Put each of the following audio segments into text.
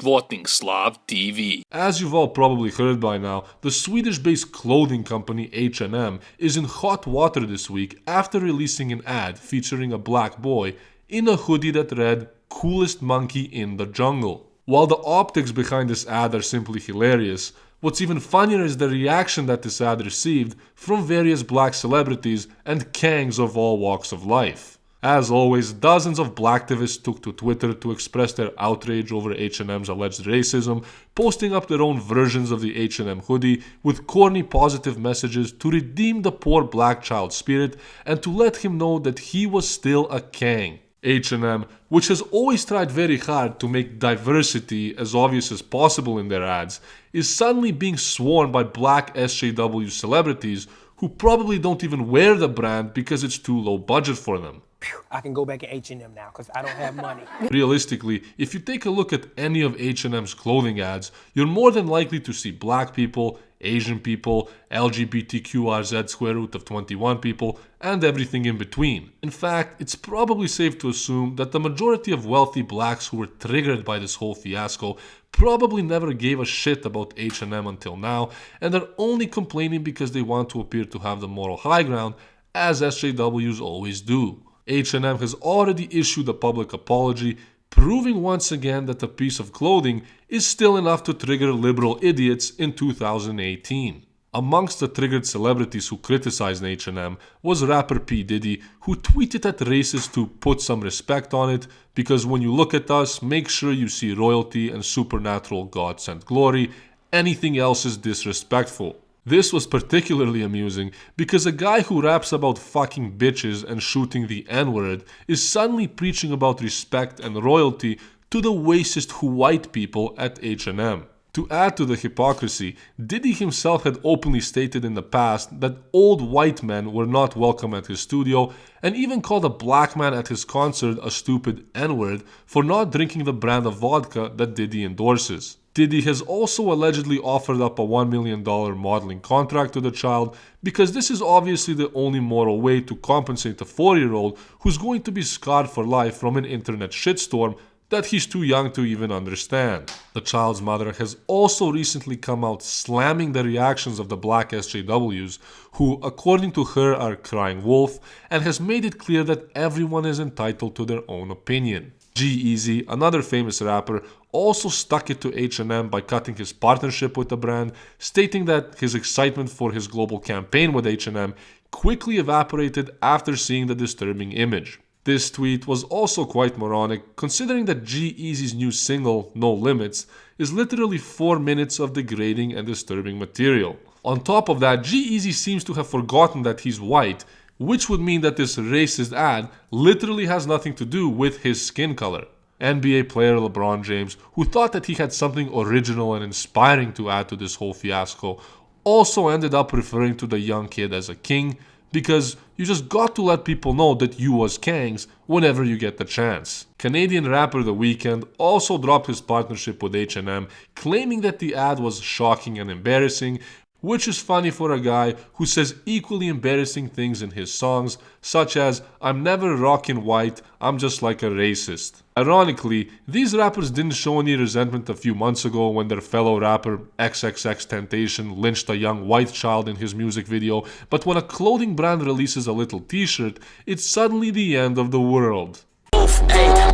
thwarting Slav TV. As you've all probably heard by now, the Swedish-based clothing company H&M is in hot water this week after releasing an ad featuring a black boy in a hoodie that read, "Coolest monkey in the jungle." While the optics behind this ad are simply hilarious, what's even funnier is the reaction that this ad received from various black celebrities and Kangz of all walks of life. As always, dozens of blacktivists took to Twitter to express their outrage over H&M's alleged racism, posting up their own versions of the H&M hoodie with corny positive messages to redeem the poor black child's spirit and to let him know that he was still a Kang. H&M, which has always tried very hard to make diversity as obvious as possible in their ads, is suddenly being sworn by black SJW celebrities who probably don't even wear the brand because it's too low budget for them. I can go back at H&M now because I don't have money. Realistically, if you take a look at any of H&M's clothing ads, you're more than likely to see black people, Asian people, LGBTQRZ square root of 21 people, and everything in between. In fact, it's probably safe to assume that the majority of wealthy blacks who were triggered by this whole fiasco probably never gave a shit about H&M until now, and are only complaining because they want to appear to have the moral high ground, as SJWs always do. H&M has already issued a public apology, proving once again that a piece of clothing is still enough to trigger liberal idiots in 2018. Amongst the triggered celebrities who criticized H&M was rapper P. Diddy, who tweeted at racists to put some respect on it, because when you look at us, make sure you see royalty and supernatural God-sent glory, anything else is disrespectful. This was particularly amusing because a guy who raps about fucking bitches and shooting the N-word is suddenly preaching about respect and royalty to the racist white people at H&M. To add to the hypocrisy, Diddy himself had openly stated in the past that old white men were not welcome at his studio, and even called a black man at his concert a stupid N-word for not drinking the brand of vodka that Diddy endorses. Diddy has also allegedly offered up a $1 million modeling contract to the child because this is obviously the only moral way to compensate a 4-year-old who's going to be scarred for life from an internet shitstorm that he's too young to even understand. The child's mother has also recently come out slamming the reactions of the black SJWs, who according to her are crying wolf, and has made it clear that everyone is entitled to their own opinion. G-Eazy, another famous rapper, also stuck it to H&M by cutting his partnership with the brand, stating that his excitement for his global campaign with H&M quickly evaporated after seeing the disturbing image. This tweet was also quite moronic, considering that G-Eazy's new single, No Limits, is literally 4 minutes of degrading and disturbing material. On top of that, G-Eazy seems to have forgotten that he's white, which would mean that this racist ad literally has nothing to do with his skin color. NBA player LeBron James, who thought that he had something original and inspiring to add to this whole fiasco, also ended up referring to the young kid as a king, because you just got to let people know that you was Kangz whenever you get the chance. Canadian rapper The Weeknd also dropped his partnership with H&M, claiming that the ad was shocking and embarrassing, which is funny for a guy who says equally embarrassing things in his songs, such as "I'm never rockin' white, I'm just like a racist." Ironically, these rappers didn't show any resentment a few months ago when their fellow rapper XXXTentacion lynched a young white child in his music video, but when a clothing brand releases a little t-shirt, it's suddenly the end of the world.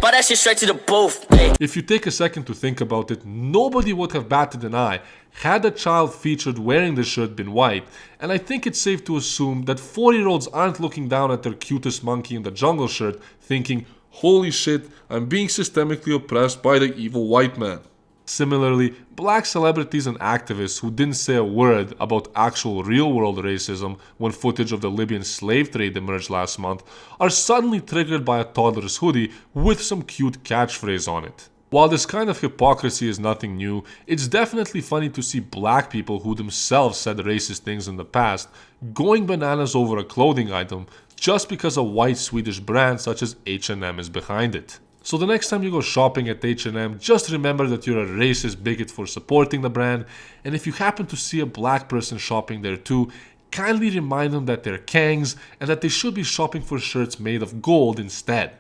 But that shit straight to the booth. If you take a second to think about it, nobody would have batted an eye had the child featured wearing the shirt been white, and I think it's safe to assume that 4-year-olds aren't looking down at their cutest monkey in the jungle shirt thinking, "Holy shit, I'm being systemically oppressed by the evil white man." Similarly, black celebrities and activists who didn't say a word about actual real-world racism when footage of the Libyan slave trade emerged last month are suddenly triggered by a toddler's hoodie with some cute catchphrase on it. While this kind of hypocrisy is nothing new, it's definitely funny to see black people who themselves said racist things in the past going bananas over a clothing item just because a white Swedish brand such as H&M is behind it. So the next time you go shopping at H&M, just remember that you're a racist bigot for supporting the brand, and if you happen to see a black person shopping there too, kindly remind them that they're Kangz and that they should be shopping for shirts made of gold instead.